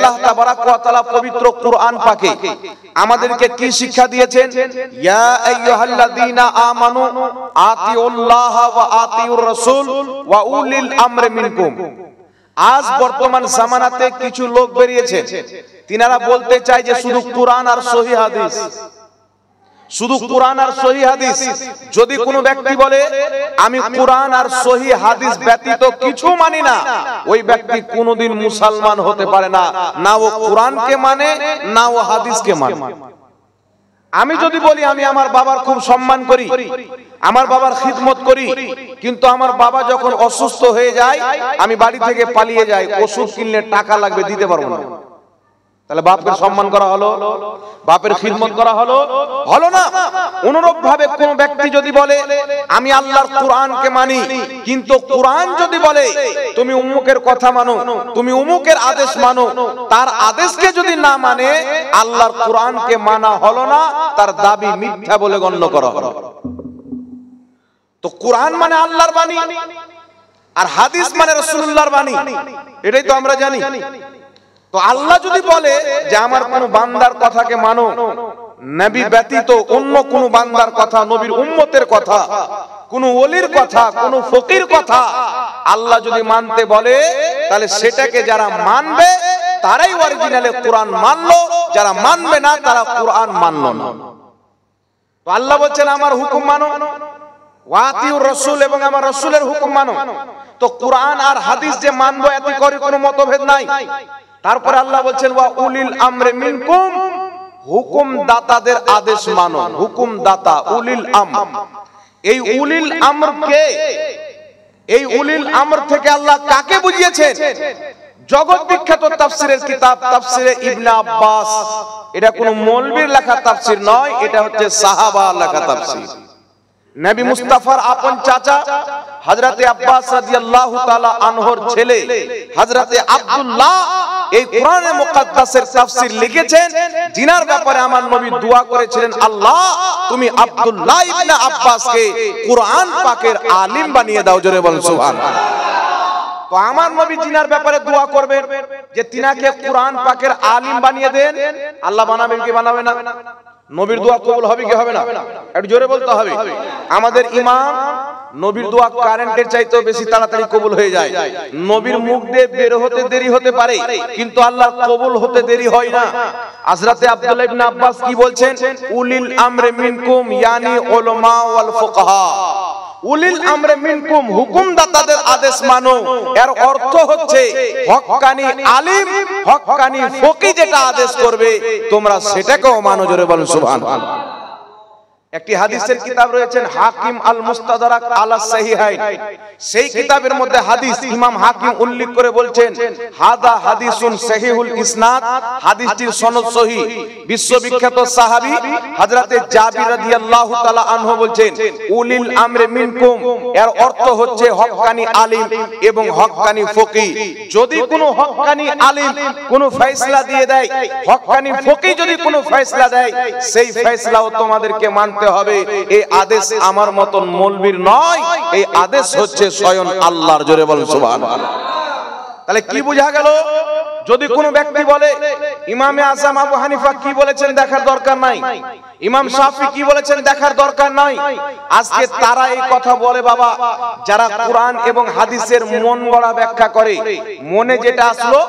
আল্লাহ তাবারাক ওয়া তাআলা পবিত্র কুরআন পাকে আমাদেরকে কি শিক্ষা দিয়েছেন? ইয়া আইয়ুহাল্লাযীনা আমানু আতিউল্লাহ ওয়া আতিউর রাসূল ওয়া উলিল আমরি মিনকুম। আজ বর্তমান জামানাতে কিছু লোক বেরিয়েছে, তিনারা বলতে চায় যে শুধু কুরআন আর সহিহ হাদিস, শুধু কুরআন আর সহিহ হাদিস। যদি কোনো ব্যক্তি বলে আমি কুরআন আর সহিহ হাদিস ব্যতীত কিছু মানি না, ওই ব্যক্তি কোনোদিন মুসলমান হতে পারে না। না ও কুরআনকে মানে, না ও হাদিসকে মানে। আমি যদি বলি আমি আমার বাবার খুব সম্মান করি, আমার বাবার খিদমত করি, কিন্তু আমার বাবা যখন অসুস্থ হয়ে যায় আমি বাড়ি থেকে পালিয়ে যাই, ওষুধ কিনলে টাকা লাগবে, দিতে পারবো না, তাহলে বাপের সম্মান করা হলো? বাপের খিদমত করা হলো? হলো না। অনুরূপ ভাবে কোন ব্যক্তি যদি বলে আমি আল্লাহর কুরআনকে মানি, কিন্তু কুরআন যদি বলে তুমি উমুকের কথা মানো, তুমি উমুকের আদেশ মানো, তার আদেশকে যদি না মানে আল্লাহর কুরআনকে মানা হলো না, তার দাবি মিথ্যা বলে গণ্য করা হলো। তো কুরআন মানে আল্লাহর বাণী আর হাদিস মানে রাসূলুল্লাহর বাণী, এটাই তো আমরা জানি। তো আল্লাহ যদি বলে যে আমার কোন বান্দার কথাকে মানো, নবী ব্যতীত অন্য কোন বান্দার কথা, নবীর উম্মতের কথা, কোন ওলির কথা, কোন ফকির কথা আল্লাহ যদি মানতে বলে, তাহলে সেটাকে যারা মানবে তারাই অরিজিনালে কুরআন মানলো, যারা মানবে না তারা কুরআন মানলো না। তো আল্লাহ বলছেন আমার হুকুম মানো, ওয়াতিউর রাসূল, এবং আমার রাসূলের হুকুম মানো। তো কুরআন আর হাদিস যে মানবো এতে করে কোনো মতভেদ নাই। তারপরে আল্লাহ বলছেন ওয়া উলিল আমরি মিনকুম, হুকুম দাতাদের আদেশ মানো। হুকুম দাতা উলিল আমর, এই উলিল আমর কে? এই উলিল আমর থেকে আল্লাহ কাকে বুঝিয়েছেন? জগৎ বিখ্যাত তাফসীরের কিতাব তাফসীরে ইবনে আব্বাস, এটা কোন মৌলবীর লেখা তাফসীর নয়, এটা হচ্ছে সাহাবার লেখা তাফসীর। নবী মুস্তাফার আপন চাচা হযরতে আব্বাস রাদিয়াল্লাহু তাআলা আনহুর ছেলে হযরতে আব্দুল্লাহ এই কোরআনে মুকাদ্দাসের তাফসীর লিখেছেন, জিনার ব্যাপারে আমার নবী দোয়া করেছিলেন, আল্লাহ তুমি আব্দুল্লাহ ইবনে আব্বাসকে কোরআন পাকের আলিম বানিয়ে দাও। জোরে বল সুবহানাল্লাহ। তো আমার নবী জিনার ব্যাপারে দোয়া করবেন যে তিনাকে কোরআন পাকের আলিম বানিয়ে দেন। আল্লাহ বানাবেন কি বানাবে না? নবীর দোয়া কবুল হবে কি হবে না? একটু জোরে বলতে হবে। আমাদের ইমাম নবীর দোয়া কারেন্টের চাইতেও বেশি তাড়াতাড়ি কবুল হয়ে যায়। নবীর মুখ দিয়ে বের হতে দেরি হতে পারে, কিন্তু আল্লাহর কবুল হতে দেরি হয় না। হযরতে আব্দুল্লাহ ইবনে আব্বাস কি বলছেন? উলিল আমরি মিনকুম ইয়ানি উলামা ওয়াল ফুকাহা। উলিল আমরি মিনকুম, হুকুমদাতাদের আদেশ মানো, এর অর্থ হচ্ছে হক্কানি আলিম, হক্কানি ফকিহ যেটা আদেশ করবে তোমরা সেটাকেও মানো। জোরে বলুন সুবহানাল্লাহ। একটি হাদিসের কিতাব রয়েছেন হাকিম আল মুস্তাদরাক আলা সাহিহাইন, সেই কিতাবের মধ্যে হাদিস ইমাম হাকিম উল্লেখ করে বলছেন হাদা হাদিসুন সহিহুল ইসনাদ, হাদিসটির সনদ সহিহ। বিশ্ববিখ্যাত সাহাবী হযরতে জাবির রাদিয়াল্লাহু তাআলা আনহু বলছেন উলিল আমরি মিনকুম, এর অর্থ হচ্ছে হক্কানি আলিম এবং হক্কানি ফকিহ। যদি কোনো হক্কানি আলিম কোনো ফয়সালা দিয়ে দেয়, হক্কানি ফকিহ যদি কোনো ফয়সালা দেয়, সেই ফয়সালাও তোমাদেরকে মানতে হবে। এই আদেশ আমার মতন মৌলবীর নয়, এই আদেশ হচ্ছে স্বয়ং আল্লাহর। জোরে বলুন সুবহানাল্লাহ। তাহলে কি বোঝা গেল? যদি কোনো ব্যক্তি বলে ইমামে আযম আবু হানিফা কি বলেছেন দেখার দরকার নাই, ইমাম শাফি কি বলেছেন দেখার দরকার নাই, আজকে তারা এই কথা বলে বাবা যারা কোরআন এবং হাদিসের মন গড়া ব্যাখ্যা করে। মনে যেটা আসলো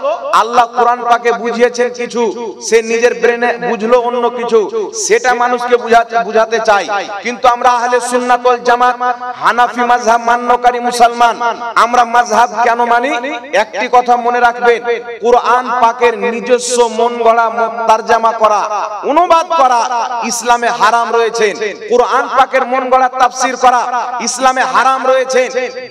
আল্লাহ কোরআন পাকে বুঝিয়েছেন কিছু, সে নিজের ব্রেনে বুঝলো অন্য কিছু, সেটা মানুষকে বুঝাতে চায়। কিন্তু আমরা আহলে সুন্নাত ওয়াল জামাত হানাফি মাযহাব মান্যকারী মুসলমান, আমরা মাযহাব কেন মানি? একটি কথা মনে রাখবেন, কোরআন পাকের নিজস্ব মন গড়া তরজমা করা, অনুবাদ করা ইসলামে হারাম রয়েছে। কোরআন পাকের মন গড়া তাফসীর করা ইসলামে হারাম রয়েছে।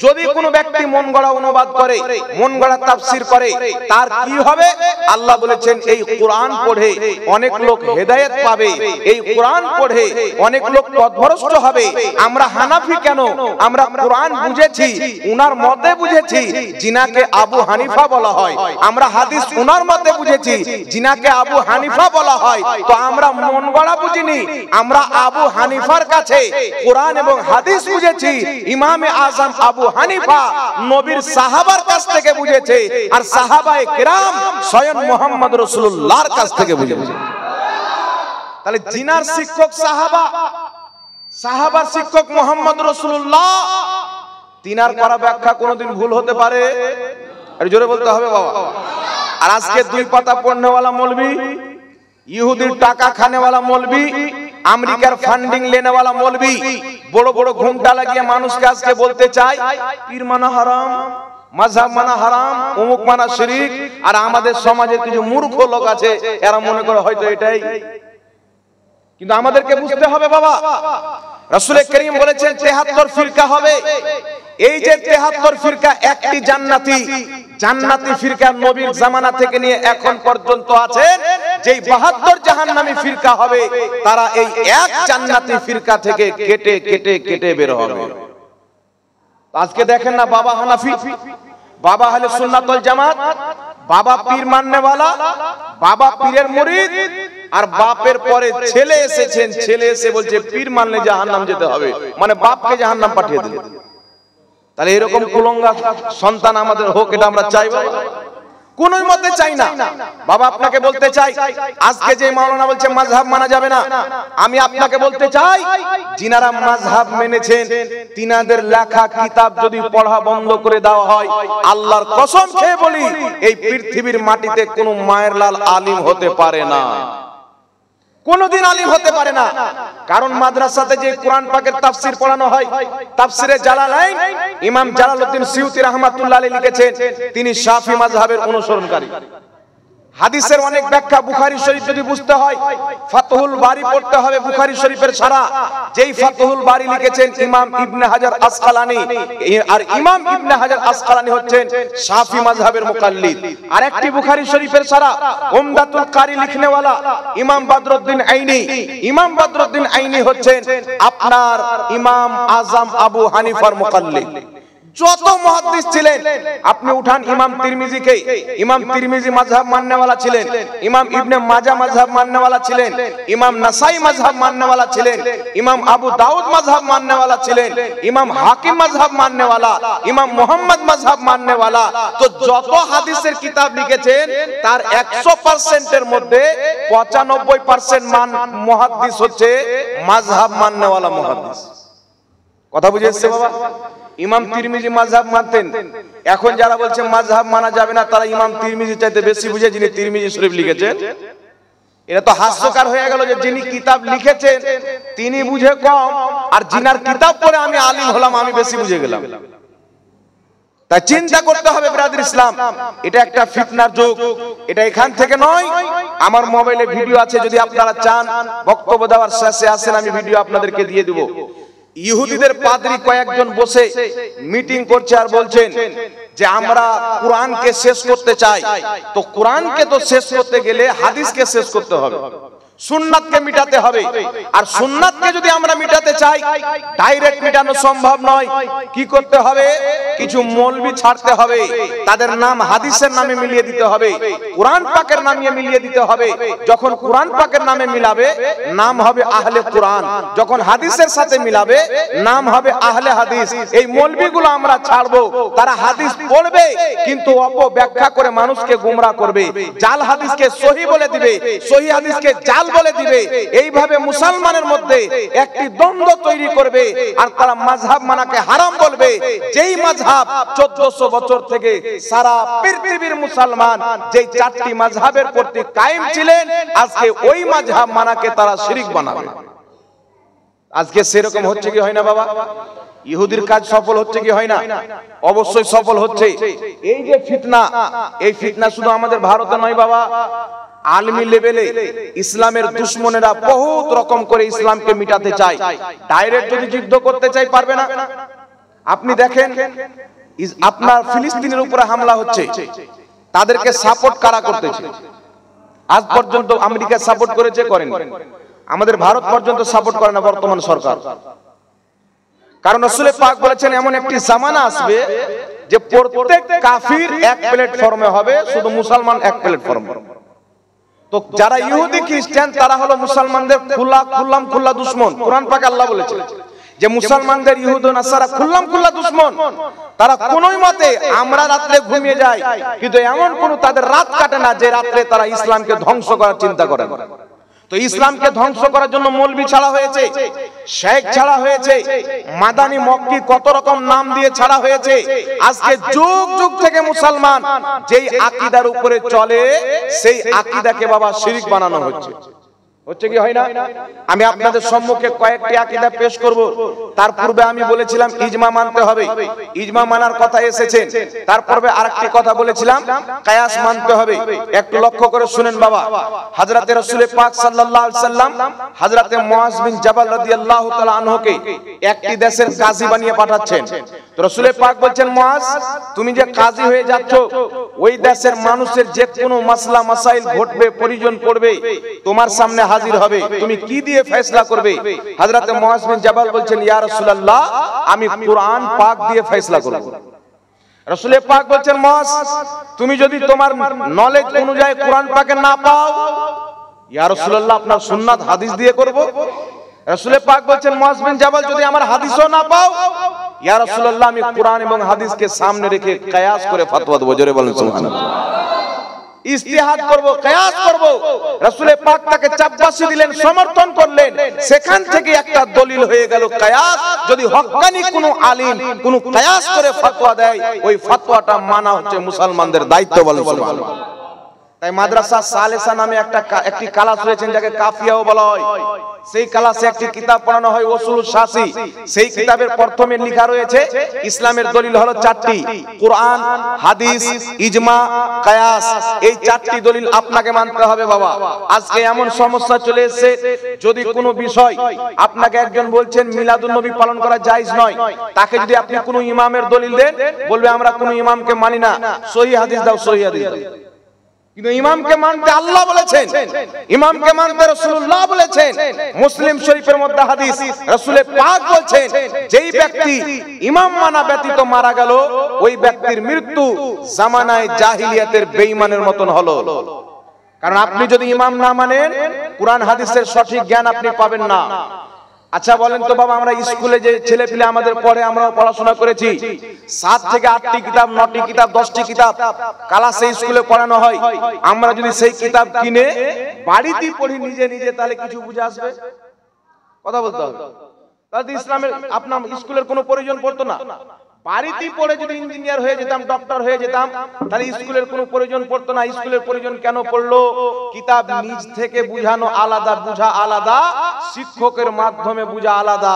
যদি কোনো ব্যক্তি মন গড়া অনুবাদ করে, মন গড়া তাফসীর করে, তার কি হবে? আল্লাহ বলেছেন এই কোরআন পড়ে অনেক লোক হেদায়েত পাবে, এই কোরআন পড়ে অনেক লোক পথভ্রষ্ট হবে। আমরা হানাফি কেন? আমরা কোরআন বুঝেছি, উনার মতে বুঝেছি, জিনাকে আবু হানিফা বলা হয়। আমরা হাদিস উনার মতে বুঝেছি, জিনাকে আবু হানিফা বলা হয়। তো আমরা মন গড়া বুঝিনি, আমরা আবু হানিফার কাছে কোরআন এবং হাদিস বুঝেছি। ইমামে আজম আবু হানিফা নবীর সাহাবার কাছ থেকে বুঝেছে, আর সাহাবায়ে কেরাম স্বয়ং মুহাম্মদ রাসূলুল্লাহর কাছ থেকে বুঝেছে। তাহলে জিনার শিক্ষক সাহাবা, সাহাবার শিক্ষক মুহাম্মদ রাসূলুল্লাহ, তিনার করা ব্যাখ্যা কোনোদিন ভুল হতে পারে? আর জোরে বলতে হবে বাবা। আর আজকে দুই পাতা পড়নেওয়ালা মৌলবি, ইহুদির টাকা খানেওয়ালা মৌলবি, আমেরিকার ফান্ডিং লেনেওয়ালা মৌলবি বড় বড় ঘুমটা লাগিয়ে মানুষকে আজকে বলতে চায় পীর মানা হারাম, মাযহাব মানা হারাম, অমুক মানা শিরক। আর আমাদের সমাজের কিছু মূর্খ লোক আছে, এরা মনে করে হয়তো এটাই। কিন্তু আমাদেরকে বুঝতে হবে বাবা, রাসূল করিম বলেছেন ৭৩ ফিরকা হবে। এই যে ৭৩ ফিরকা, একটি জান্নাতি, জান্নাতি ফিরকা নবীর জামানা থেকে নিয়ে এখন পর্যন্ত আছেন। যেই ৭২ জাহান্নামী ফিরকা হবে, তারা এই এক জান্নাতি ফিরকা থেকে কেটে কেটে কেটে বের হবে। আজকে দেখেন না, বাবা হানাফি, বাবা আহলে সুন্নাত ওয়াল জামাত, বাবা পীর মাননেওয়ালা, বাবা পীরের মুরিদ, আর বাপের পরে ছেলে এসেছেন, ছেলে এসে বলছে পীর মানলে জাহান্নাম যেতে হবে, মানে বাপকে জাহান্নাম পাঠিয়ে দিল। তাহলে এরকম কুলঙ্গা সন্তান আমাদের হোক, এটা আমরা চাই? কোন মতে চাই না। বাবা আপনাকে বলতে চাই, আজকে যে মাওলানা বলছে মাযহাব মানা যাবে না, আমি আপনাকে বলতে চাই যিনারা মাযহাব মেনেছেন তিনাদের লেখা কিতাব যদি পড়া বন্ধ করে দেওয়া হয়, আল্লাহর কসম খেয়ে বলি এই পৃথিবীর মাটিতে কোনো মায়ের লাল আলিম হতে পারে না, কোনদিন আলিম হতে পারে না। কারণ মাদ্রাসাতে যে কোরআন পাকের তাফসীর পড়ানো হয়, তাফসীরে জালালাইন ইমাম জালালউদ্দিন সিউতি রাহমাতুল্লাহ আলাইহি লিখেছেন, তিনি শাফি মাযহাবের অনুসরণকারী। হাদিসের অনেক ব্যাখ্যা বুখারী শরীফ যদি বুঝতে হয়, ফাতহুল বারী পড়তে হবে, বুখারী শরীফের সারা। যেই ফাতহুল বারী লিখেছেন ইমাম ইবনে হাজার আসকালানী, আর ইমাম ইবনে হাজার আসকালানী হচ্ছেন শাফি মাযহাবের মুকাল্লিদ। আর একটি বুখারী শরীফের সারা উমদাতুল কারি লিখনেওয়ালা ইমাম বদরুদ্দিন আইনি, ইমাম বদরুদ্দিন আইনি হচ্ছেন আপনার ইমাম আজম আবু হানিফার মুকাল্লিদ। যত মুহাদ্দিস ছিলেন আপনি উঠান, ইমাম তিরমিজিকে, ইমাম তিরমিজি মাযহাব মাননেওয়ালা ছিলেন, ইমাম ইবনে মাজাহ মাযহাব মাননেওয়ালা ছিলেন, ইমাম নাসাই মাযহাব মাননেওয়ালা ছিলেন, ইমাম আবু দাউদ মাযহাব মাননেওয়ালা ছিলেন, ইমাম হাকিম মাযহাব মাননেওয়ালা, ইমাম মুহাম্মদ মাযহাব মাননেওয়ালা। তো যত হাদিসের কিতাব লিখেছেন তার 100% এর মধ্যে 95% মুহাদ্দিস হচ্ছে মাযহাব মাননেওয়ালা মুহাদ্দিস। কথা বুঝে এসেছে বাবা? ইমাম তিরমিজি মাযহাব মানতেন, এখন যারা বলছে মাযহাব মানা যাবে না, তারা ইমাম তিরমিজি চাইতে বেশি বুঝে যিনি তিরমিজি শরীফ লিখেছেন। এটা তো হাস্যকর হয়ে গেল যে যিনি কিতাব লিখেছেন তিনি বুঝে কম, আর যিনার কিতাব পড়ে আমি আলিম হলাম আমি বেশি বুঝে গেলাম। তাই চিন্তা করতে হবে ব্রাদার ইসলাম, এটা একটা ফিতনার যুগ, এটা এখান থেকে নয়। আমার মোবাইলে ভিডিও আছে, যদি আপনারা চান বক্তব্য দেওয়ার শেষে আসেন, আমি ভিডিও আপনাদেরকে দিয়ে দেব। ইহুদিদের পাদ্রী কয়েকজন বসে মিটিং করছে আর বলছেন যে আমরা কোরআনকে শেষ করতে চাই। তো কোরআনকে তো শেষ করতে গেলে হাদিসকে শেষ করতে হবে, সুন্নাতকে মিটাতে হবে। আর সুন্নাতকে যদি আমরা মিটাতে চাই, ডাইরেক্ট মিটানো সম্ভব নয়। কি করতে হবে? কিছু মৌলবি ছাড়তে হবে, তাদের নাম হাদিসের নামে মিলিয়ে দিতে হবে, কোরআন পাকের নামে মিলিয়ে দিতে হবে। যখন কোরআন পাকের নামে মিলাবে নাম হবে আহলে কোরআন, যখন হাদিসের সাথে মিলাবে নাম হবে আহলে হাদিস। এই মৌলবিগুলো আমরা ছাড়বো, তারা হাদিস পড়বে কিন্তু অপব্যাখ্যা করে মানুষকে গোমরাহ করবে, জাল হাদিসকে সহি বলে দিবে, সহি হাদিসকে জাল বলে দিবে। এইভাবে মুসলমানের মধ্যে একটি দ্বন্দ্ব তৈরি করবে, আর তারা মাযহাব মানাকে হারাম বলবে। যেই মাযহাব 1400 বছর থেকে সারা পৃথিবীর মুসলমান যেই চারটি মাযহাবের প্রতি কায়েম ছিলেন, আজকে ওই মাযহাব মানাকে তারা শিরক বানাবে। আজকে সেরকম হচ্ছে কি হয় না বাবা? ইহুদির কাজ সফল হচ্ছে কি হয় না? অবশ্যই সফল হচ্ছে। এই যে ফিতনা, এই ফিতনা শুধু আমাদের ভারতে নয় বাবা, আলমি লেভেলে ইসলামের দুশমনেরা বহুত রকম করে ইসলামকে মিটাতে চায়। ডাইরেক্ট যদি যুদ্ধ করতে চাই পারবে না। আপনি দেখেন আপনার ফিলিস্তিনের উপরে হামলা হচ্ছে, তাদেরকে সাপোর্ট কারা করতেছে? আজ পর্যন্ত আমেরিকা সাপোর্ট করেছে? করেন। আমাদের ভারত পর্যন্ত সাপোর্ট করে না বর্তমান সরকার। কারণ রাসূল পাক বলেছেন এমন একটি জামানা আসবে যে প্রত্যেক কাফির এক প্ল্যাটফর্মে হবে, শুধু মুসলমান এক প্ল্যাটফর্মে। তো যারা ইহুদি খ্রিস্টান তারা হলো মুসলমানদের খুল্লা দুশমন। কোরআন পাকে আল্লাহ বলেছে যে মুসলমানদের ইহুদ ও নাসারা খুল্লা দুশমন। তারা কোনোই মতে আমরা রাতে ঘুমিয়ে যাই, কিন্তু এমন কোনো তাদের রাত কাটে না যে রাতে তারা ইসলামকে ধ্বংস করার চিন্তা করে। তো ইসলামকে ধ্বংস করার জন্য মৌলবি ছাড়া হয়েছে, শেখ ছাড়া হয়েছে, মাদানি মক্কি কত রকম নাম দিয়ে ছাড়া হয়েছে। আজকে যুগ যুগ থেকে মুসলমান যেই আকীদার উপরে চলে সেই আকীদাকে বাবা শিরক বানানো হচ্ছে। হচ্ছে কি হয় না? আমি আপনাদের সম্মুখে কয়েকটি আকীদা পেশ করব। তার পূর্বে আমি বলেছিলাম ইজমা মানতে হবে, ইজমা মানার কথা এসেছে। তার পূর্বে আরেকটি কথা বলেছিলাম কিয়াস মানতে হবে। একটু লক্ষ্য করে শুনেন বাবা। হযরতে রাসূল পাক সাল্লাল্লাহু আলাইহি সাল্লাম হযরতে মুআজ বিন জাবাল রাদিয়াল্লাহু তাআলা আনহুকে একটি দেশের কাজী বানিয়ে পাঠাচ্ছেন। তো রাসূল পাক বলছেন, মুআজ তুমি যে কাজী হয়ে যাচ্ছ, ওই দেশের মানুষের যে কোনো মাসলা মাসাইল ঘটবে, প্রয়োজন পড়বে, তোমার সামনে হাজির হবে, তুমি কি দিয়ে ফয়সালা করবে? হযরতে মুআজ বিন জাবাল বলছেন, ইয়া রাসূলুল্লাহ আমি কুরআন পাক দিয়ে ফয়সালা করব। রাসূল পাক বলছেন, মুআজ তুমি যদি তোমার নলেজ অনুযায়ী কুরআন পাকে না পাও, ইয়া রাসূলুল্লাহ আপনার সুন্নাত হাদিস দিয়ে করব। রাসূল পাক বলছেন, মুআজ বিন জাবাল যদি আমার হাদিসও না পাও, ইয়া রাসূলুল্লাহ আমি কুরআন এবং হাদিসকে সামনে রেখে কিয়াস করে ফতোয়া দেব। জোরে বলেন সুবহানাল্লাহ। ইজতিহাদ করব, কিয়াস করব। রাসূল পাক তাকে চাপবাসী দিলেন, সমর্থন করলেন। সেখান থেকে একটা দলিল হয়ে গেল কিয়াস। যদি হক্কানি কোনো আলিম কোনো কিয়াস করে ফতোয়া দেয়, ওই ফতোয়াটা মানা হচ্ছে মুসলমানদের দায়িত্ব। বলেন সুবহানাল্লাহ। তাই মাদ্রাসা সালেসা নামে একটি ক্লাস রয়েছে যাকে কাফিয়াও বলা হয়। সেই ক্লাসে একটি কিতাব পড়ানো হয় উসুলুস শাসি। সেই কিতাবের প্রথমে লেখা রয়েছে ইসলামের দলিল হলো চারটি: কুরআন, হাদিস, ইজমা, কিয়াস। এই চারটি দলিল আপনাকে মানতে হবে বাবা। আজকে এমন সমস্যা চলে এসেছে, যদি কোনো বিষয় আপনাকে একজন বলছেন মিলাদুন নবী পালন করা জায়েজ নয়, তাকে যদি আপনি কোনো ইমামের দলিল দেন, বলবে আমরা কোনো ইমামকে মানি না, সহিহ হাদিস দাও, সহিহ হাদিস দাও। কিন্তু ইমামকে মানতে আল্লাহ বলেছেন, ইমামকে মানতে রাসূলুল্লাহ বলেছেন। মুসলিম শরীফের মধ্যে হাদিস, রাসূল পাক বলছেন যেই ব্যক্তি ইমাম মানা ব্যতীত মারা গেল, ওই ব্যক্তির মৃত্যু জামানায় জাহিলিয়াতের বেঈমানের মতন হলো। কারণ আপনি যদি ইমাম না মানেন, কুরআন হাদিসের সঠিক জ্ঞান আপনি পাবেন না। আচ্ছা বলেন তো বাবা, আমরা স্কুলে যে ছেলে পিলে আমাদের পড়ে, আমরাও পড়াশোনা করেছি, 7 থেকে 8টি কিতাব, 9টি কিতাব, 10টি কিতাব ক্লাসে স্কুলে পড়ানো হয়। আমরা যদি সেই কিতাব কিনে বাড়িতে পড়ি নিজে নিজে, তাহলে কিছু বুঝে আসবে? কথা বলতে হবে। তাহলে ইসলামের আপনার স্কুলের কোনো প্রয়োজন পড়তো না। বাড়িতে পড়ে যদি ইঞ্জিনিয়ার হয়ে যেতাম, ডক্টর হয়ে যেতাম, তাহলে স্কুলের কোনো প্রয়োজন পড়তো না। স্কুলের প্রয়োজন কেন পড়লো? কিতাব নিজ থেকে বুঝানো আলাদা, বুঝা আলাদা, শিক্ষকের মাধ্যমে বুঝা আলাদা।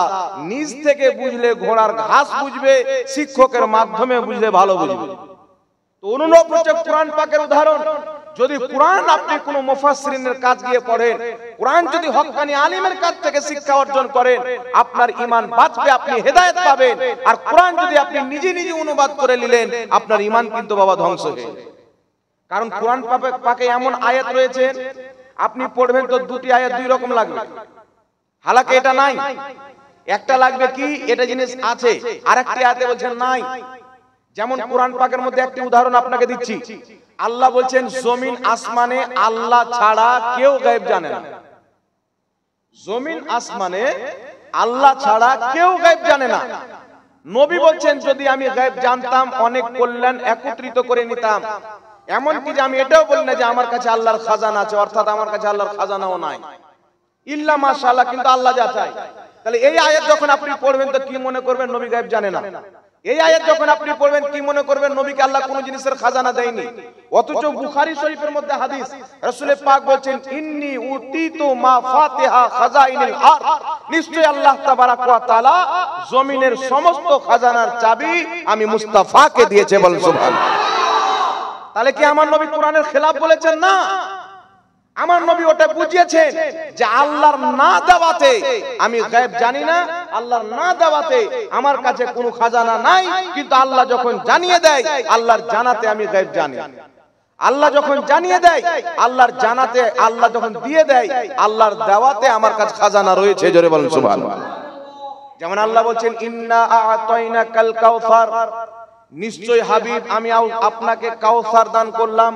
নিজ থেকে বুঝলে ঘোড়ার ঘাস বুঝবে, শিক্ষকের মাধ্যমে বুঝলে ভালো বুঝবে। তো অনুরূপ হচ্ছে কুরআন পাকের উদাহরণ। যদি কুরআন আপনি কোনো মুফাসসিরিনের কাছ দিয়ে পড়েন, কুরআন যদি হক্কানি আলিমের কাছ থেকে শিক্ষা অর্জন করেন, আপনার ঈমান বাঁচবে, আপনি হেদায়েত পাবেন। আর কুরআন যদি আপনি নিজে নিজে অনুবাদ করে নিলেন, আপনার ঈমান কিন্তু বাবা ধ্বংস হয়ে যাবে। কারণ কুরআন পাকে এমন আয়াত রয়েছে, আপনি পড়বেন তো দুটি আয়াত দুই রকম লাগবে। হালাকে এটা নাই। একটা লাগবে কি এটা জিনিস আছে, আরেকটি আয়াতে বলছেন নাই। যেমন কুরআন পাকের মধ্যে একটি উদাহরণ আপনাকে দিচ্ছি। আল্লাহ বলছেন জমিন আসমানে আল্লাহ ছাড়া কেউ গায়েব জানে না। জমিন আসমানে আল্লাহ ছাড়া কেউ গায়েব জানে না। নবী বলছেন যদি আমি গায়েব জানতাম, অনেক কল্যাণ একত্রিত করে নিতাম। এমন কি যে আমি এটাও বলি না যে আমার কাছে আল্লাহর খাজানা আছে, অর্থাৎ আমার কাছে আল্লাহর খাজানাও নাই, ইল্লা মাশাআল্লাহ, কিন্তু আল্লাহ যা চায়। তাহলে এই আয়াত যখন আপনি পড়বেন তো কি মনে করবেন? নবী গায়েব জানে না। এই আয়াত যখন আপনি পড়বেন কি মনে করবেন? নবীকে আল্লাহ কোন জিনিসের খাজানা দেয়নি। অথচ বুখারী শরীফের মধ্যে হাদিস, রাসূল পাক বলছেন ইন্নী উতিতু মা ফাতিহা খাজাইনিল আরদ, নিশ্চয় আল্লাহ তাবারক ওয়া তাআলা জমিনের সমস্ত খাজানার চাবি আমি মুস্তাফাকে দিয়েছে। বলেন সুবহানাল্লাহ। তাহলে কি আমার নবী কোরআনের খেলাফ বলেছেন? না, আমার নবী ওটা বুঝিয়েছেন যে আল্লাহর না দাওয়াতে আমি গায়েব জানি না, আল্লাহর না দাওয়াতে আমার কাছে কোনো খাজানা নাই, কিন্তু আল্লাহ যখন জানিয়ে দেয় আল্লাহর জানাতে আমি গায়েব জানি। আল্লাহ যখন জানিয়ে দেয় আল্লাহর জানাতে, আল্লাহ যখন দিয়ে দেয় আল্লাহর দাওয়াতে আমার কাছে খাজানা রয়েছে। জোরে বলেন সুবহানাল্লাহ। যেমন আল্লাহ বলছেন ইন্না আ'তাইনাকাল কাউসার, নিশ্চয় হাবিব আমি আপনাকে কাউসার দান করলাম।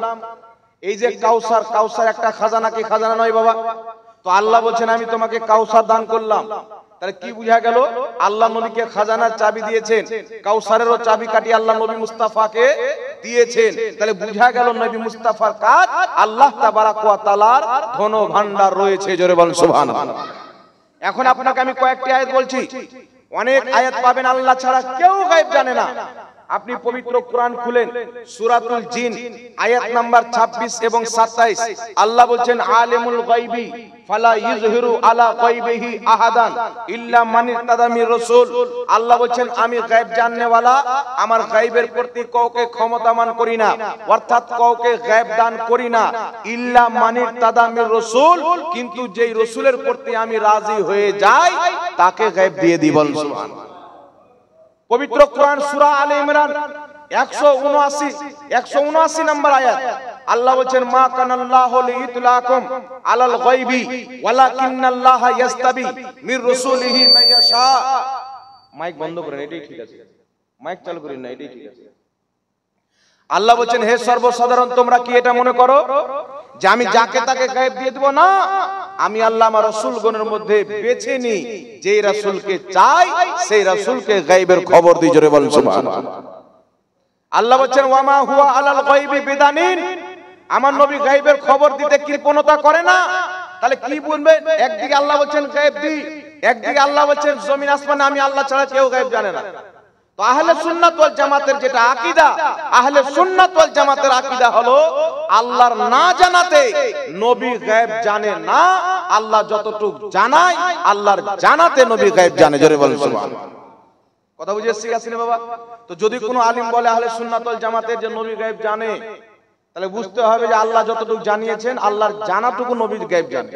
এই যে কাউসার, কাউসার একটা খাজানা কি খাজানা নয় বাবা? তো আল্লাহ বলছেন আমি তোমাকে কাউসার দান করলাম। তাহলে কি বুঝা গেল? আল্লাহ নবীকে খাজানার চাবি দিয়েছেন, কাউসারেরও চাবি কাটি আল্লাহ নবী মুস্তাফাকে দিয়েছেন। তাহলে বুঝা গেল নবী মুস্তাফার কাজ আল্লাহ তাবারাক ওয়া তাআলার ধন ভান্ডার রয়েছে। জোরে বলেন সুবহানাল্লাহ। এখন আপনাকে আমি কয়েকটি আয়াত বলছি, অনেক আয়াত পাবেন আল্লাহ ছাড়া কেউ গায়েব জানে না। আপনি পবিত্র কোরআন খুলেন, সূরাতুল জিন আয়াত নাম্বার 26 এবং 27, আল্লাহ বলছেন আলিমুল গায়বি ফালা ইযহিরু আলা গায়বিহি আহাদান ইল্লা মান ইরতাদা মির রাসূল। আল্লাহ বলছেন আমি গায়েব জাননেওয়ালা, আমার গায়েবের প্রতি কাউকে ক্ষমতামান করি না, অর্থাৎ কাউকে গায়েব দান করি না, ইল্লা মান ইরতাদা মির রাসূল, কিন্তু যেই রাসূলের প্রতি আমি রাজি হয়ে যাই তাকে গায়েব দিয়ে দিই। বলেন সুবহানাল্লাহ। পবিত্র কোরআন সূরা আলে ইমরান 179 নম্বর আয়াত, আল্লাহ বলেন মা কানাল্লাহু লিইতলাকুম আলাল গায়বি ওয়ালাকিন্নাল্লাহা ইস্তাবি মির রাসূলিহি মান ইয়াশা। মাইক বন্ধ করেন, এটাই ঠিক আছে, মাইক চালু করেন না, এটাই ঠিক আছে। আল্লাহ বলেন হে সর্বসাধারণ তোমরা কি এটা মনে করো যে আমি যাকে তাকে গায়েব দিয়ে দেব? না, আমি আল্লাহ আমার রাসূলগণের মধ্যে বেছে নিই, যেই রাসূলকে চাই সেই রাসূলকে গায়েবের খবর দিই। জোরে বলেন সুবহানাল্লাহ। আল্লাহ বলেন ওয়া মা হুয়া আলাল গায়বি বিদানিন, আমার নবী গায়েবের খবর দিতে কৃপণতা করে না। তাহলে কি বলবেন? একদিকে আল্লাহ বলেন গায়েব দি, একদিকে আল্লাহ বলেন জমিন আসমানে আমি আল্লাহ ছাড়া কেউ গায়েব জানে না। তো আহলে সুন্নাত ওয়াল জামাতের যেটা আকীদা, আহলে সুন্নাত ওয়াল জামাতের আকীদা হলো আল্লাহর না জানাতে নবী গায়েব জানে না, আল্লাহ যতটুকু জানায় আল্লাহর জানাতে নবী গায়েব জানে। জোরে বলেন সুবহানাল্লাহ। কথা বুঝে এসেছি আসলে বাবা? তো যদি কোনো আলিম বলে আহলে সুন্নাত ওয়াল জামাতের যে নবী গায়েব জানে, তাহলে বুঝতে হবে যে আল্লাহ যতটুকু জানিয়েছেন আল্লাহর জানাটুকু নবী গায়েব জানে।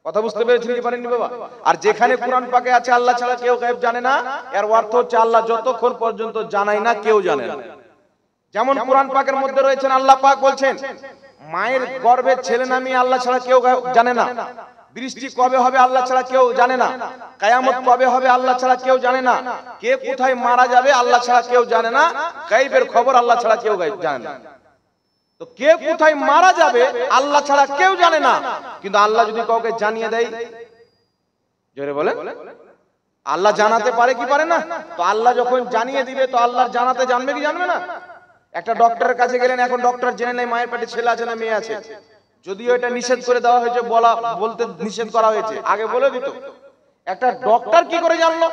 কথা বুঝতে পেরেছেন কি পারেননি বাবা? আর যেখানে কোরআন পাকে আছে আল্লাহ ছাড়া কেউ গায়েব জানে না, এর অর্থ হচ্ছে আল্লাহ যতক্ষণ পর্যন্ত জানায় না কেউ জানে না। যেমন কোরআন পাকের মধ্যে রয়েছেন আল্লাহ পাক বলছেন মায়ের গর্ভে ছেলে নামে আল্লাহ ছাড়া কেউ জানে না, বৃষ্টি কবে হবে আল্লাহ ছাড়া কেউ জানে না, কিয়ামত কবে হবে আল্লাহ ছাড়া কেউ জানে না, কে কোথায় মারা যাবে আল্লাহ ছাড়া কেউ জানে না, গায়েবের খবর আল্লাহ ছাড়া কেউ জানে না। তো কে কোথায় মারা যাবে আল্লাহ ছাড়া কেউ জানে না, কিন্তু আল্লাহ যদি কাউকে জানিয়ে দেয়, জোরে বলেন, আল্লাহ জানাতে পারে কি পারে না? তো আল্লাহ যখন জানিয়ে দিবে তো আল্লাহর জানাতে জানবে কি জানবে না? একটা ডক্টরের কাছে গেলেন, এখন ডক্টর জেনে নেয় মায়ের পেটে ছেলে আছে না মেয়ে আছে, যদিও এটা নিষেধ করে দেওয়া হয়েছে, বলতে নিষেধ করা হয়েছে, আগে বলে দিত। একটা ডক্টর কি করে জানলো?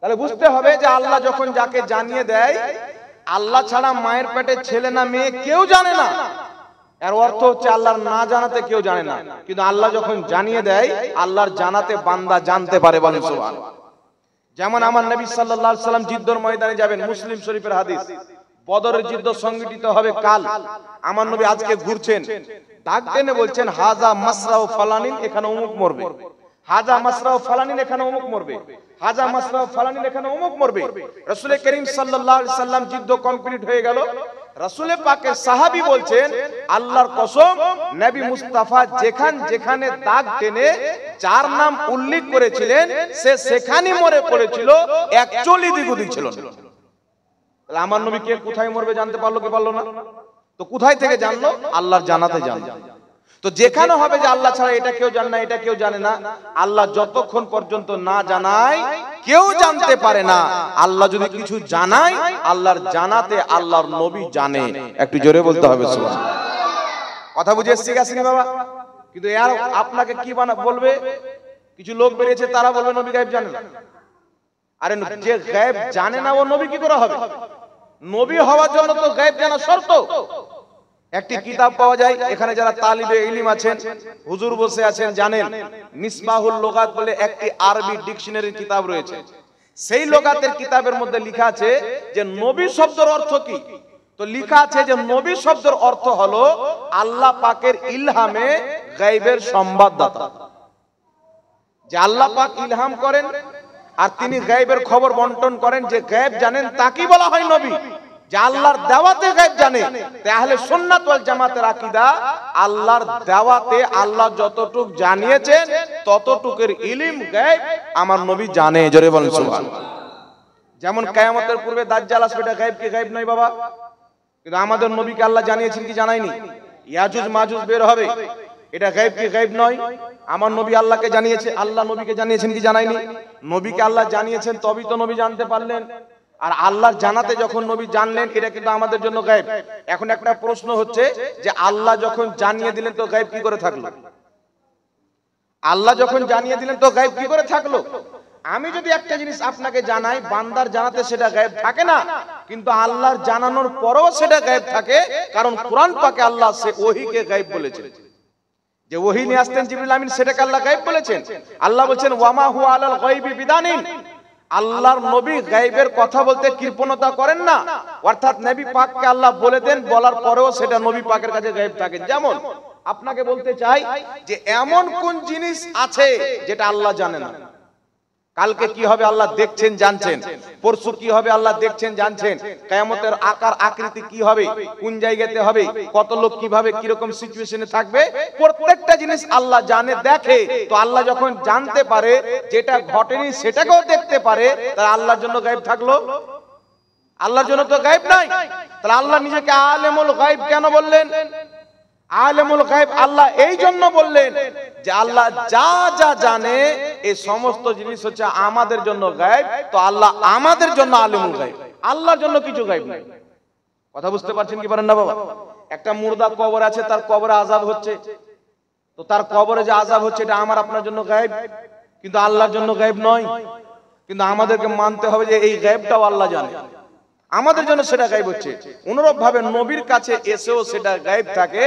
তাহলে বুঝতে হবে যে আল্লাহ যখন যাকে জানিয়ে দেয়, আল্লাহ ছাড়া মায়ের পেটে ছেলে না মেয়ে কেউ জানে না, এর অর্থ হচ্ছে আল্লাহর না জানাতে কেউ জানে না, কিন্তু আল্লাহ যখন জানিয়ে দেয় আল্লাহর জানাতে বান্দা জানতে পারে। বলেন সুবহানাল্লাহ। যেমন আমার নবী সাল্লাল্লাহু আলাইহি সাল্লাম যুদ্ধের ময়দানে যাবেন, মুসলিম শরীফের হাদিস, বদরের যুদ্ধ সংগঠিত হবে কাল, আমার নবী আজকে ঘুরছেন, ডাক টেনে বলছেন হাজা মাসরাউ ফালানিন, এখানে অমুক মরবে, হাজা মাসরাউ ফালানিন এখানে অমুক মরবে, হাজা মাসরাউ ফালানিন এখানে অমুক মরবে। রাসূল করিম সাল্লাল্লাহু আলাইহি সাল্লাম যুদ্ধ কমপ্লিট হয়ে গেল, রাসূল পাকের সাহাবী বলছেন আল্লাহর কসম নবী মুস্তাফা যেখানে দাগ টেনে যার নাম উল্লেখ করেছিলেন সে সেখানেই মরে পড়েছিল, একচুয়ালি দ্বিগুণী ছিল না। তাহলে আমার নবী কে কোথায় মরবে জানতে পারলো কি পারলো না? তো কোথায় থেকে জানলো? আল্লাহর জানাতে জানলো। তো যেখানে হবে যে আল্লাহ ছাড়া এটা কেউ জানে না, এটা কেউ জানে না, আল্লাহ যতক্ষণ পর্যন্ত না জানায় কেউ জানতে পারে না। আল্লাহ যদি কিছু জানায় আল্লাহর জানাতে আল্লাহর নবী জানে। একটু জোরে বলতে হবে সুবহানাল্লাহ। কথা বুঝে এসেছি আসেনি বাবা? কিন্তু আর আপনাকে কি বলবে, কিছু লোক বেরিয়েছে তারা বলবে নবী গায়েব জানে না। আরে যে গায়েব জানে না ও নবী কি করে হবে? নবী হওয়ার জন্য তো গায়েব জানা শর্ত। একটি কিতাব পাওয়া যায়, এখানে যারা তালিবে ইলম আছেন, হুজুর বসে আছেন, জানেন মিসবাহুল লুগাত বলে একটি আরবি ডিকশনারি কিতাব রয়েছে। সেই লুগাতের কিতাবের মধ্যে লেখা আছে যে নবী শব্দের অর্থ কি। তো লেখা আছে যে নবী শব্দের অর্থ হলো আল্লাহ পাকের ইলহামে গায়েবের সংবাদদাতা। যে আল্লাহ পাক ইলহাম করেন আর তিনি গায়েবের খবর বন্টন করেন, যে গায়েব জানেন তাকে বলা হয় নবী। যে আল্লাহর দাওয়াতে গায়েব জানে, তাহলে সুন্নাত ওয়াল জামাতের আকীদা আল্লাহর দাওয়াতে আল্লাহ যতটুক জানিয়েছেন ততটুকের ইলম গায়েব আমার নবী জানে। জোরে বলেন সুবহানাল্লাহ। যেমন কিয়ামতের পূর্বে দাজ্জাল আসবে, এটা গায়েব কি গায়েব নয় বাবা? কিন্তু আমাদের নবীকে আল্লাহ জানিয়েছেন কি জানায়নি? ইয়াজুজ মাজুজ বের হবে, এটা গায়েব কি গায়েব নয়? আমার নবী আল্লাহকে জানিয়েছে, আল্লাহ নবীকে জানিয়েছেন কি জানায়নি? নবীকে আল্লাহ জানিয়েছেন, তবেই তো নবী জানতে পারলেন। আর আল্লাহর জানাতে যখন নবী জানলেন, এটা কিন্তু আমাদের জন্য গায়েব। এখন একটা প্রশ্ন হচ্ছে যে আল্লাহ যখন জানিয়ে দিলেন তো গায়েব কি করে থাকলো? আল্লাহ যখন জানিয়ে দিলেন তো গায়েব কি করে থাকলো? আমি যদি একটা জিনিস আপনাকে জানাই, বান্দার জানাতে সেটা গায়েব থাকে না, কিন্তু আল্লাহর জানানোর পরেও সেটা গায়েব থাকে। কারণ কোরআন পাকে আল্লাহ সে ওহীকে গায়েব বলেছেন, যে ওহী নিয়ে আসতেন জিবরিল আমিন, সেটাকে আল্লাহ গায়েব বলেছেন। আল্লাহ বলেছেন ওয়ামা হুয়া আলাল গায়বি বিদানিন, আল্লাহর নবী গায়েবের কথা বলতে কৃপণতা করেন না। অর্থাৎ নবী পাককে আল্লাহ বলে দেন, বলার পরেও সেটা নবী পাকের কাছে গায়েব থাকে। যেমন আপনাকে বলতে চাই যে এমন কোন জিনিস আছে যেটা আল্লাহ জানে না। কালকে কি হবে আল্লাহ দেখছেন জানছেন, পরশু কি হবে আল্লাহ দেখছেন জানছেন, কিয়ামতের আকার আকৃতি কি হবে, কোন জায়গাতে হবে, কত লোক কিভাবে কিরকম সিচুয়েশনে থাকবে, প্রত্যেকটা জিনিস আল্লাহ জানে, দেখে। তো আল্লাহ যখন জানতে পারে, যেটা ঘটেনি সেটাকেও দেখতে পারে, তাহলে আল্লাহর জন্য গায়েব থাকলো? আল্লাহর জন্য তো গায়েব নাই। তাহলে আল্লাহ নিজেকে আলেমুল গায়েব কেন বললেন? আলেমুল গায়েব আল্লাহ এই জন্য বললেন যে আল্লাহ যা যা জানে এই সমস্ত জিনিস হচ্ছে আমাদের জন্য গায়েব। তো আল্লাহ আমাদের জন্য আলেমুল গায়েব, আল্লাহর জন্য কিছু গায়েব নাই। কথা বুঝতে পারছেন কি পারেন না বাবা? একটা মুর্দা কবর আছে, তার কবরে আযাব হচ্ছে, তো তার কবরে যে আযাব হচ্ছে এটা আমার আপনার জন্য গায়েব, কিন্তু আল্লাহর জন্য গায়েব নয়। কিন্তু আমাদেরকে মানতে হবে যে এই গায়েবটাও আল্লাহ জানে, আমাদের জন্য সেটা গায়েব হচ্ছে। অনুরূপ ভাবে নবীর কাছে এসেও সেটা গায়েব থাকে।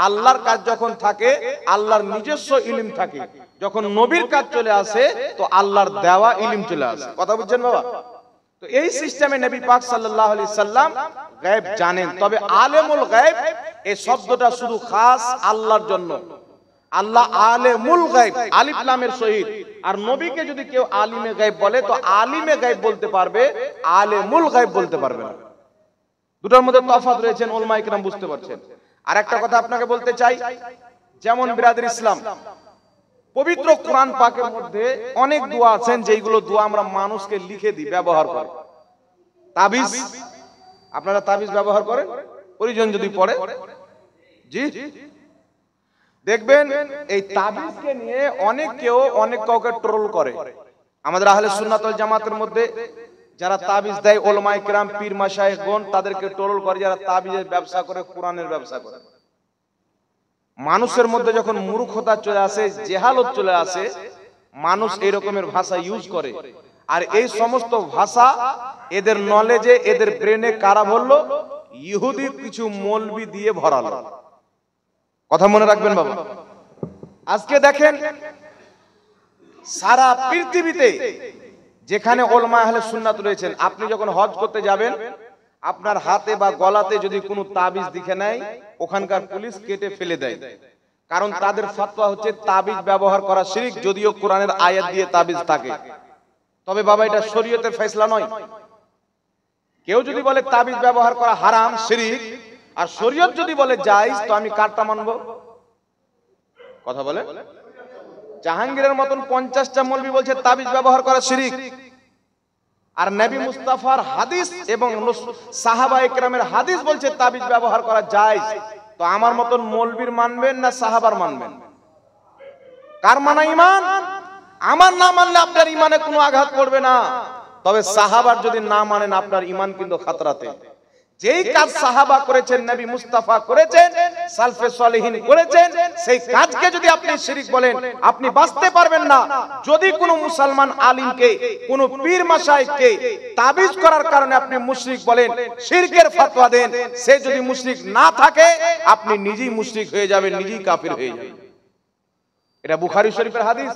আল্লাহর কাজ যখন থাকে, আল্লাহর নিজস্ব ইলম থাকে। যখন নবীর কাজ চলে আসে, তো আল্লাহর দেওয়া ইলম চলে আসে। কথা বুঝছেন বাবা? তো এই সিস্টেমে নবী পাক সাল্লাল্লাহু আলাইহি সাল্লাম গায়েব জানেন। তবে আলেমুল গায়েব এই শব্দটা শুধু খাস আল্লাহর জন্য। আল্লাহ আলেমুল গায়েব আলিফ লামের সহিত। আর নবীকে যদি কেউ আলিমে গায়েব বলে, তো আলিমে গায়েব বলতে পারবে, আলেমুল গায়েব বলতে পারবে না। দুটোর মধ্যে তফাৎ রয়েছে, উলামায়ে কেরাম বুঝতে পারছেন। আর একটা কথা আপনাকে বলতে চাই, যেমন বিরাদর ইসলাম, পবিত্র কোরআন পাকের মধ্যে অনেক দোয়া আছেন, যেইগুলো দোয়া আমরা মানুষকে লিখে দিই, ব্যবহার করি। তাবিজ, আপনারা তাবিজ ব্যবহার করেন? পরিজন যদি পড়ে, জি দেখবেন এই তাবিজকে নিয়ে কেউ অনেক কাউকে ট্রোল করে। আমাদের আহলে সুন্নাত ওয়াল জামাতের মধ্যে যারা তাবিজ দেয়, উলামায়ে কেরাম, পীর মাশায়েখগণ, তাদেরকে ট্রোল করে যারা তাবিজের ব্যবসা করে, কোরআনের ব্যবসা করে। মানুষের মধ্যে যখন মূর্খতা চলে আসে, জেহালত চলে আসে, মানুষ এই রকমের ভাষা ইউজ করে। আর এই সমস্ত ভাষা এদের নলেজে, এদের ব্রেনে কারা ভরলো? ইহুদি কিছু মৌলবি দিয়ে ভরালো। কথা মনে রাখবেন বাবা। আজকে দেখেন সারা পৃথিবীতে যেখানে উলামা আহলে সুন্নাত রয়েছেন, আপনি যখন হজ করতে যাবেন, আপনার হাতে বা গলাতে যদি কোনো তাবিজ দিখে নেয়, ওখানকার পুলিশ কেটে ফেলে দেয়। কারণ তাদের ফতোয়া হচ্ছে তাবিজ ব্যবহার করা শিরক, যদিও কোরআনের আয়াত দিয়ে তাবিজ থাকে। তবে বাবা এটা শরীয়তের ফয়সালা নয়। কেউ যদি বলে তাবিজ ব্যবহার করা হারাম, শিরক, আর শরীয়ত যদি বলে জায়েজ, তো আমি কারটা মানবো? কথা বলে জাহাঙ্গীরের মতন 50টা মৌলবি বলছে তাবিজ ব্যবহার করা শিরক, আর নবী মুস্তাফার হাদিস এবং সাহাবায়ে কেরামের হাদিস বলছে তাবিজ ব্যবহার করা জায়েজ। তো আমার মতন মৌলবীর মানবেন না সাহাবার মানবেন? কার মানা ঈমান? আমার না মানলে আপনার ঈমানে কোনো আঘাত পড়বে না। তবে সাহাবার যদি না মানেন, আপনার ঈমান কিন্তু খাতরাতে। যেই কাজ সাহাবা করেছেন, নবী মুস্তাফা করেছেন, সালফে সালেহিন করেছেন, সেই কাজকে যদি আপনি শিরক বলেন, আপনি বাঁচতে পারবেন না। যদি কোনো মুসলমান আলিমকে, কোনো পীর মাশায়েখকে তাবিজ করার কারণে আপনি মুশরিক বলেন, শিরকের ফতোয়া দেন, সে যদি মুশরিক না থাকে, আপনি নিজেই মুশরিক হয়ে যাবেন, নিজেই কাফির হয়ে যাবেন। এটা বুখারী শরীফের হাদিস।